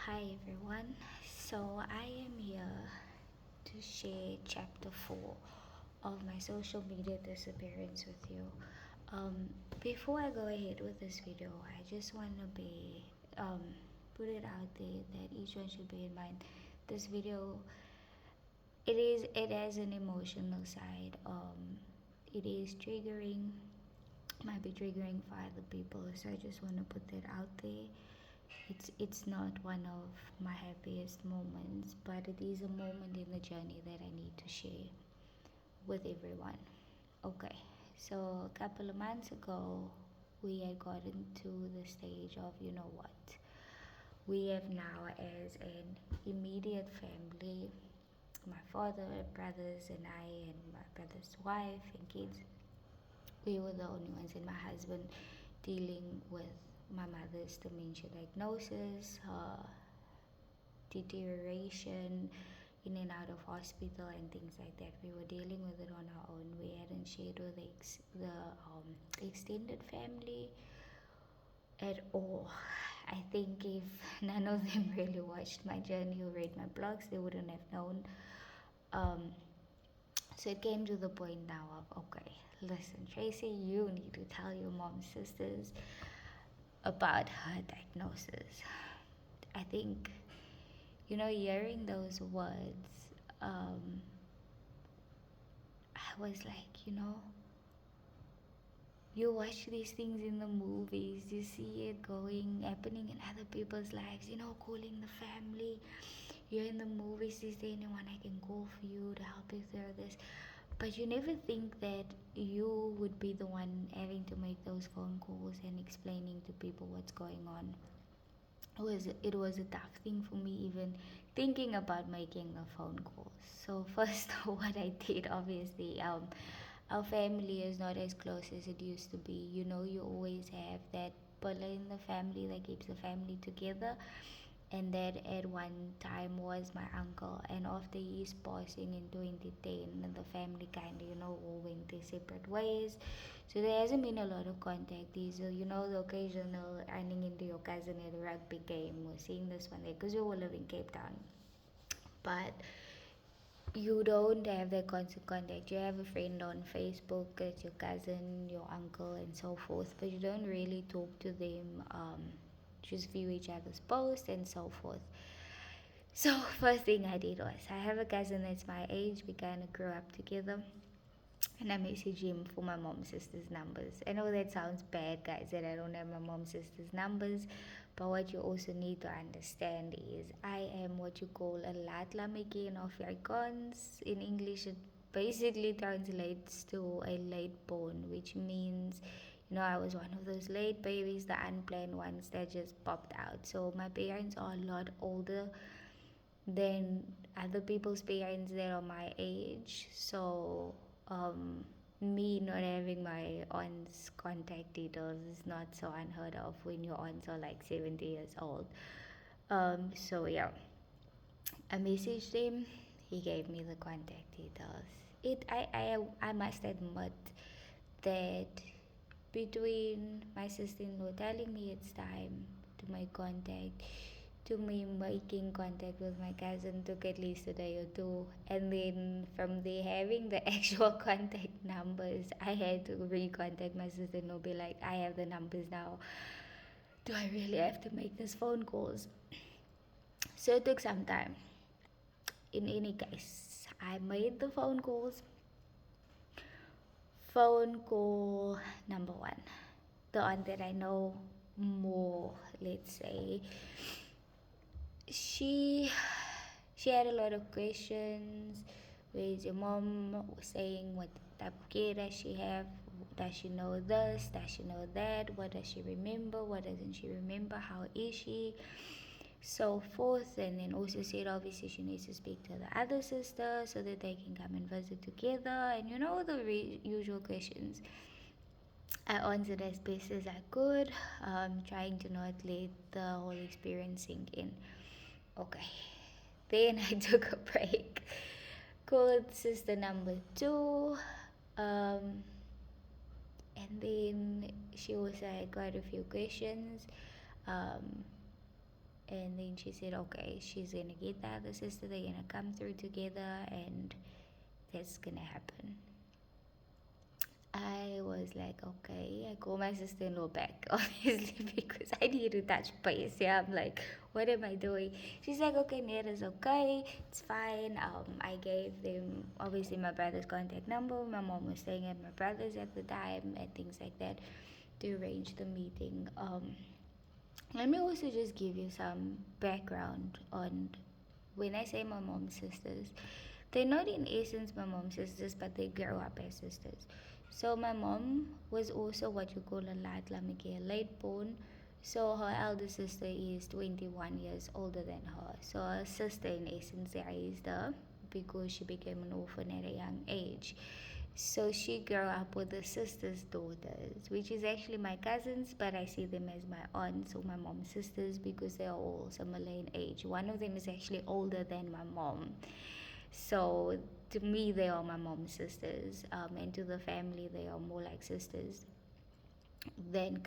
Hi everyone. So I am here to share chapter 4 of my social media disappearance with you. Before I go ahead with this video, I just want to put it out there that each one should be in mind. This video, it has an emotional side. It is triggering, might be triggering for other people. So I just want to put that out there. It's not one of my happiest moments, but it is a moment in the journey that I need to share with everyone. Okay, so a couple of months ago, we had gotten to the stage of, you know what, we have now as an immediate family, my father, brothers, and I, and my brother's wife and kids, we were the only ones, and my husband dealing with my mother's dementia diagnosis, her deterioration in and out of hospital and things like that. We were dealing with it on our own. We hadn't shared with the extended family at all. I think if none of them really watched my journey or read my blogs, they wouldn't have known. Um, so it came to the point now of, okay, listen, Tracy, you need to tell your mom's sisters about her diagnosis. I think, hearing those words, I was like, you watch these things in the movies, you see it happening in other people's lives, calling the family. You're in the movies, is there anyone I can call for you to help you through this? But you never think that you would be the one having to make those phone calls and explaining to people what's going on. It was a tough thing for me even thinking about making a phone call. So first, what I did, obviously, our family is not as close as it used to be. You always have that pillar in the family that keeps the family together, and that at one time was my uncle. And after his passing in 2010, the family kind of all went their separate ways, so there hasn't been a lot of contact. These are the occasional running into your cousin at a rugby game or seeing this one there, because we all live in Cape Town. But you don't have that constant contact. You have a friend on Facebook, it's your cousin, your uncle, and so forth, but you don't really talk to them. Just view each other's posts and so forth. So first thing I did was, I have a cousin that's my age. We kind of grew up together, and I messaged him for my mom's sister's numbers. I know that sounds bad, guys, that I don't have my mom's sister's numbers, but what you also need to understand is I am what you call a Latlameke of Afrikaans. In English, it basically translates to a late born, which means I was one of those late babies, the unplanned ones that just popped out. So my parents are a lot older than other people's parents that are my age. So me not having my aunt's contact details is not so unheard of when your aunts are like 70 years old. So yeah, I messaged him. He gave me the contact details. I must admit that between my sister-in-law telling me it's time to make contact, to me making contact with my cousin, took at least a day or two, and then from there having the actual contact numbers, I had to recontact my sister-in-law, be like, I have the numbers now, do I really have to make these phone calls? So it took some time. In any case, I made the phone calls. Phone call number one, the aunt that I know more, let's say, she she had a lot of questions. Where's your mom? Saying what type of care does she have? Does she know this? Does she know that? What does she remember? What doesn't she remember? How is she? So forth. And then also said obviously she needs to speak to the other sister so that they can come and visit together, and the usual questions. I answered as best as I could, trying to not let the whole experience sink in. Okay, then I took a break, called sister number 2, and then she also had quite a few questions, um, And then she said, okay, she's gonna get the other sister, they're gonna come through together, and that's gonna happen. I was like, okay. I call my sister-in-law back, obviously, because I need to touch base. Yeah, I'm like, what am I doing? She's like, okay, Nera's okay. It's fine. I gave them, obviously, my brother's contact number. My mom was staying at my brother's at the time and things like that to arrange the meeting. Let me also just give you some background on when I say my mom's sisters. They're not in essence my mom's sisters, but they grew up as sisters. So my mom was also what you call a light lamike, late born. So her elder sister is 21 years older than her. So her sister in essence raised her because she became an orphan at a young age. So she grew up with the sister's daughters, which is actually my cousins, but I see them as my aunts or my mom's sisters because they are all similar in age. One of them is actually older than my mom. So to me, they are my mom's sisters, and to the family, they are more like sisters than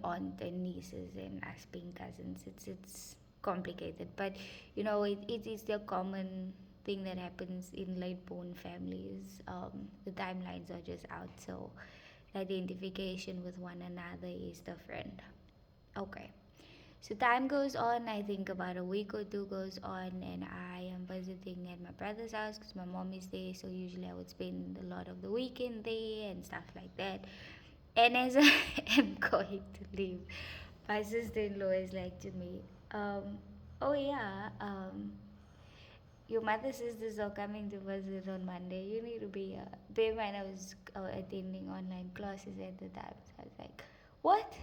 aunt and nieces and us being cousins. It's complicated, but it is the common thing that happens in late born families. The timelines are just out, so the identification with one another is different. Okay. So time goes on. I think about a week or two goes on, and I am visiting at my brother's house because my mom is there. So usually I would spend a lot of the weekend there and stuff like that. And as I am going to leave, my sister-in-law is like to me, "Oh yeah, your mother's sisters are coming to visit on Monday. You need to be here." Bear in mind, I was attending online classes at the time. So I was like, "What?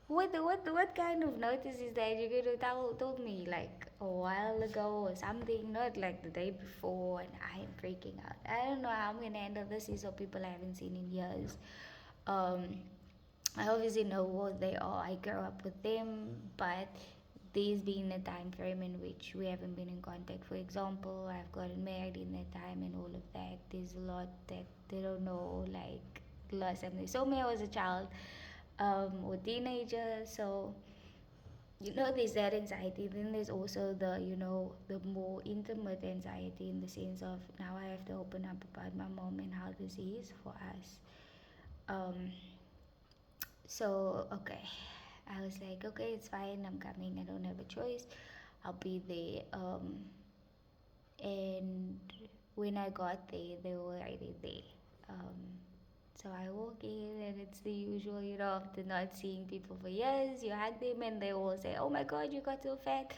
What kind of notice is that you could have told me like a while ago or something, not like the day before?" And I am freaking out. I don't know how I'm gonna handle this. These are people I haven't seen in years. Um, I obviously know what they are. I grew up with them, but there's been a time frame in which we haven't been in contact. For example, I've gotten married in that time and all of that. There's a lot that they don't know, like the last time they saw me, I was a child, or teenager. So there's that anxiety. Then there's also the more intimate anxiety in the sense of now I have to open up about my mom and how this is for us. Um, so, okay. I was like, okay, it's fine. I'm coming. I don't have a choice. I'll be there. And when I got there, they were already there. Um, so I walk in, and it's the usual, after not seeing people for years, you hug them, and they all say, "Oh my God, you got so fat."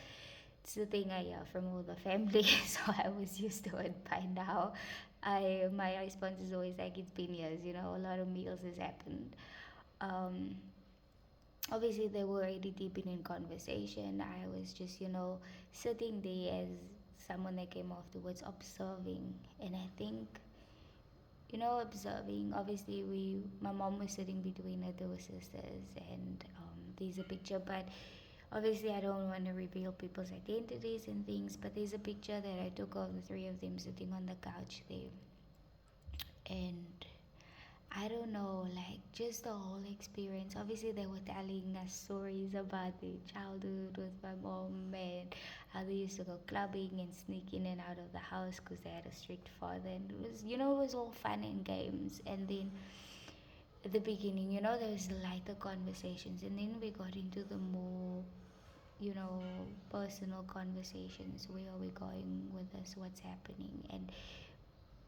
It's the thing I hear from all the family, so I was used to it by now. My response is always like, "It's been years, a lot of meals has happened." Um, Obviously they were already deep in conversation. I was just sitting there as someone that came afterwards observing. And I think observing, obviously my mom was sitting between her two sisters, and there's a picture, but obviously I don't want to reveal people's identities and things, but there's a picture that I took of the three of them sitting on the couch there. And I don't know, like just the whole experience. Obviously, they were telling us stories about their childhood with my mom and how they used to go clubbing and sneak in and out of the house because they had a strict father. And it was all fun and games. And then at the beginning, there was lighter conversations, and then we got into the more, personal conversations. Where are we going with this? What's happening? And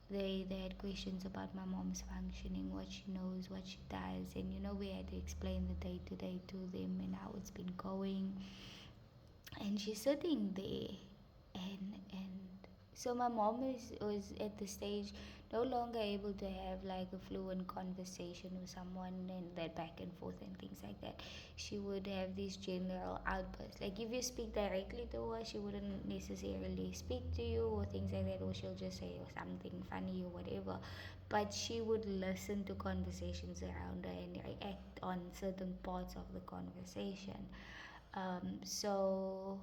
they had questions about my mom's functioning, what she knows, what she does, and we had to explain the day to day to them and how it's been going. And she's sitting there, and so my mom was at the stage no longer able to have like a fluent conversation with someone and that back and forth and things like that. She would have these general outbursts. Like if you speak directly to her, she wouldn't necessarily speak to you or things like that, or she'll just say something funny or whatever. But she would listen to conversations around her and react on certain parts of the conversation. So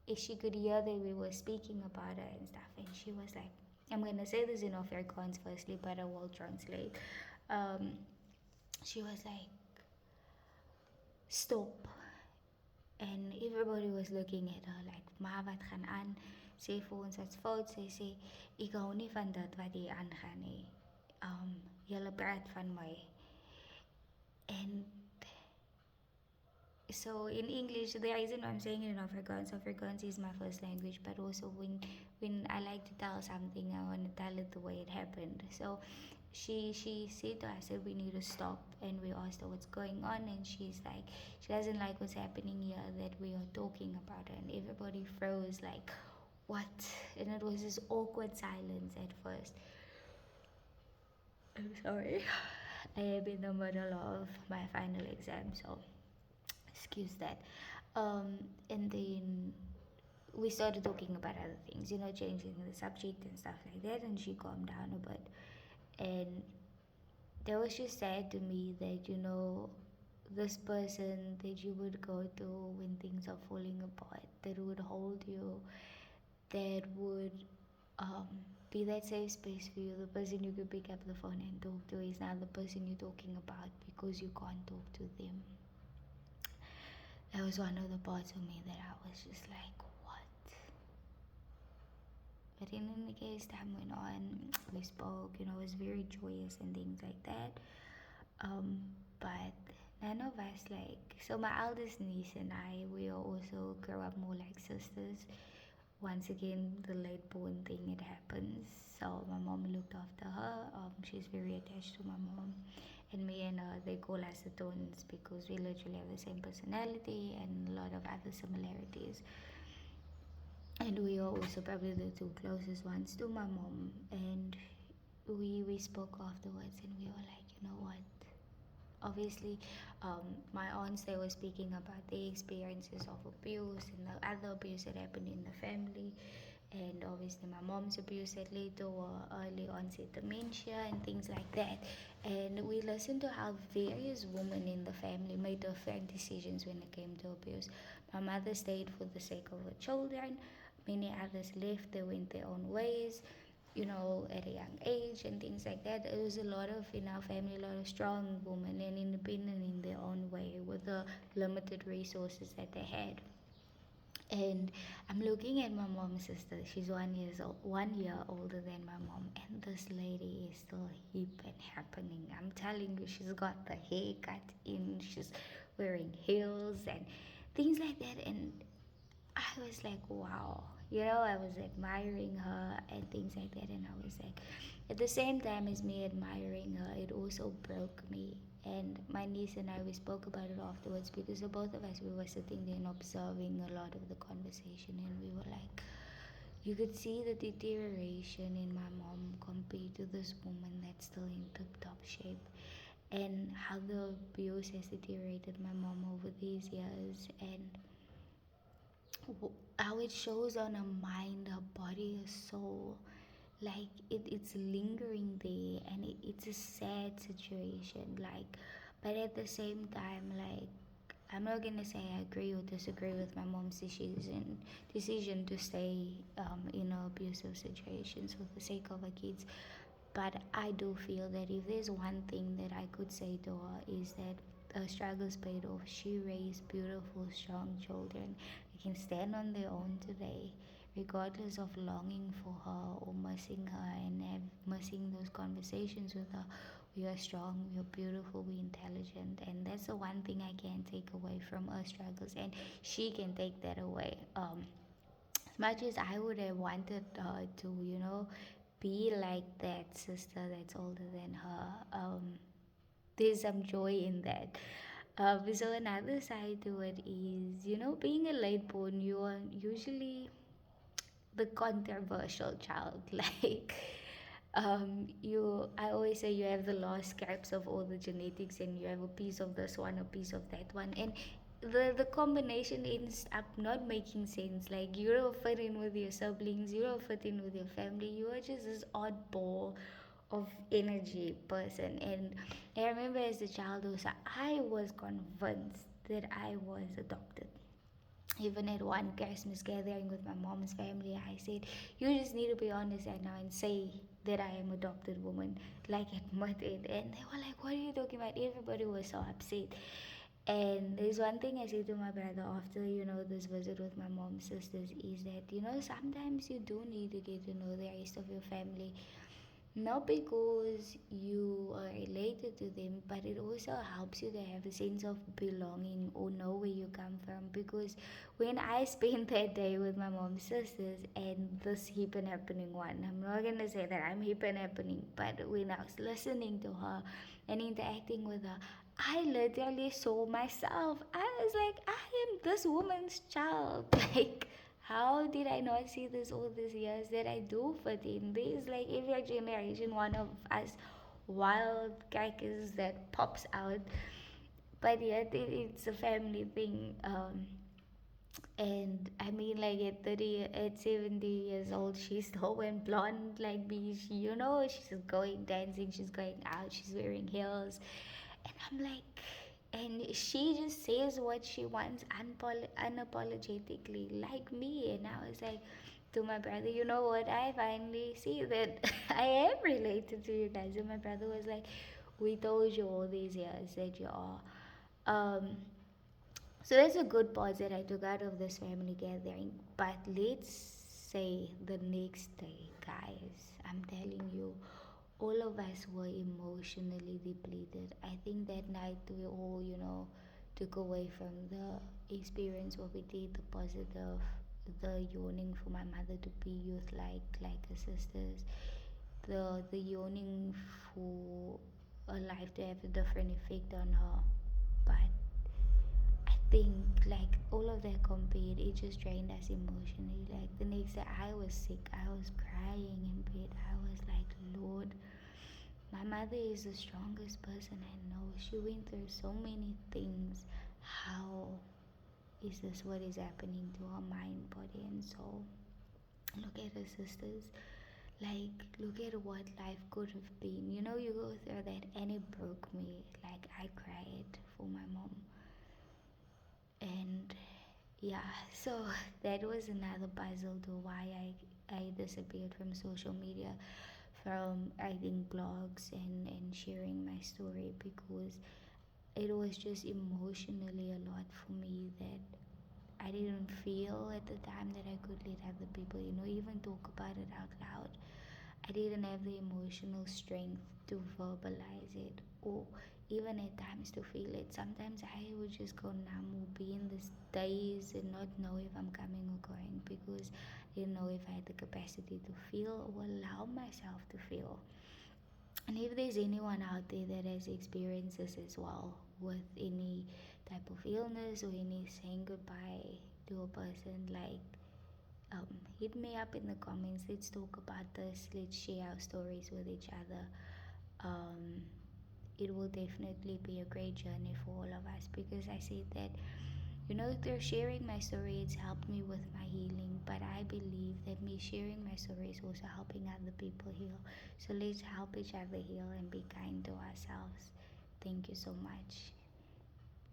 if she could hear that we were speaking about her and stuff, and she was like, I'm gonna say this in Afrikaans firstly, but I will translate. Um, she was like, "Stop." And everybody was looking at her like, ma, wat gaan aan? Sê vir ons wat's fout. Sy sê, ek hou nie van dit wat hier aangaan nie. Julle praat van my. And so in English, the reason why I'm saying it in Afrikaans is my first language, but also when I like to tell something, I want to tell it the way it happened. So she said to us that we need to stop, and we asked her what's going on, and she's like, she doesn't like what's happening here that we are talking about, and everybody froze like, what? And it was this awkward silence at first. I'm sorry. I am in the middle of my final exam, so excuse that. And then we started talking about other things, changing the subject and stuff like that, and she calmed down a bit. And that was just sad to me that, this person that you would go to when things are falling apart, that would hold you, that would be that safe space for you, the person you could pick up the phone and talk to is not the person you're talking about because you can't talk to them. That was one of the parts of me that I was just like, what? But in any case, time went on, we spoke, it was very joyous and things like that. But none of us, so my eldest niece and I, we also grew up more like sisters. Once again, the late born thing, it happens. So my mom looked after her. She's very attached to my mom. And me and her, they call us the twins because we literally have the same personality and a lot of other similarities. And we are also probably the two closest ones to my mom. And we spoke afterwards, and we were like, you know what? Obviously, my aunts, they were speaking about their experiences of abuse and the other abuse that happened in the family. And obviously my mom's abuse that led to early onset dementia and things like that. And we listened to how various women in the family made different decisions when it came to abuse. My mother stayed for the sake of her children. Many others left, they went their own ways, at a young age and things like that. There was a lot of, in our family, a lot of strong women and independent in their own way with the limited resources that they had. And I'm looking at my mom's sister. She's 1 year older than my mom, and this lady is still hip and happening. I'm telling you, she's got the hair cut in, she's wearing heels and things like that. And I was like, wow. I was admiring her and things like that. And I was like, at the same time as me admiring her, it also broke me. And my niece and I, we spoke about it afterwards because the both of us, we were sitting there and observing a lot of the conversation. And we were like, you could see the deterioration in my mom compared to this woman that's still in tip-top shape. And how the abuse has deteriorated my mom over these years. And how it shows on her mind, her body, her soul. Like it's lingering there, and it's a sad situation. But at the same time, I'm not gonna say I agree or disagree with my mom's decision to stay in abusive situations for the sake of her kids. But I do feel that if there's one thing that I could say to her is that her struggles paid off. She raised beautiful, strong children who can stand on their own today, regardless of longing for her or missing her and missing those conversations with her. We are strong, we are beautiful, we're intelligent, and that's the one thing I can take away from her struggles, and she can take that away. As much as I would have wanted her to, be like that sister that's older than her, there's some joy in that. So another side to it is, being a late born, you are usually the controversial child. I always say you have the last scraps of all the genetics, and you have a piece of this one, a piece of that one, and the combination ends up not making sense. Like, you don't fit in with your siblings, you don't fit in with your family, you are just this oddball of energy person. And I remember as a child also, I was convinced that I was adopted. Even at one Christmas gathering with my mom's family, I said, you just need to be honest right now and say that I am adopted woman, admit it. And they were like, what are you talking about? Everybody was so upset. And there's one thing I say to my brother after, this visit with my mom's sisters is that, sometimes you do need to get to know the rest of your family. Not because you are related to them, but it also helps you to have a sense of belonging or know where you come from. Because when I spent that day with my mom's sisters and this hip and happening one, I'm not gonna say that I'm hip and happening, but when I was listening to her and interacting with her, I literally saw myself. I was like, I am this woman's child. Like, how did I not see this all these years that I do fit in? There's like every generation one of us wild crackers that pops out, but yet it's a family thing. And I mean, like at 70 years old, she's still went blonde like me. She's going dancing, she's going out, she's wearing heels, and I'm like, and she just says what she wants unapologetically, like me. And I was like, to my brother, you know what? I finally see that I am related to you guys. And my brother was like, we told you all these years that you are. Um, so that's a good part that I took out of this family gathering. But let's say the next day, guys, I'm telling you, all of us were emotionally depleted. I think that night we all, took away from the experience what we did, the positive, the yearning for my mother to be youth like her sisters, the yearning for a life to have a different effect on her. But I think like all of that compared, it just drained us emotionally. Like the next day I was sick, I was crying in bed. I was like, Lord, my mother is the strongest person I know. She went through so many things. How is this what is happening to her mind, body, and soul? Look at her sisters. Like, look at what life could have been. You go through that and it broke me. Like, I cried for my mom. And yeah, so that was another puzzle to why I disappeared from social media, from writing blogs and sharing my story, because it was just emotionally a lot for me that I didn't feel at the time that I could let other people, even talk about it out loud. I didn't have the emotional strength to verbalize it, or even at times to feel it. Sometimes I would just go numb or be in this daze and not know if I'm coming or going, because I didn't know if I had the capacity to feel or allow myself to feel. And if there's anyone out there that has experiences as well with any type of illness or any saying goodbye to a person, like, hit me up in the comments. Let's talk about this. Let's share our stories with each other. Um, it will definitely be a great journey for all of us, because I said that, through sharing my story, it's helped me with my healing. But I believe that me sharing my story is also helping other people heal. So let's help each other heal and be kind to ourselves. Thank you so much.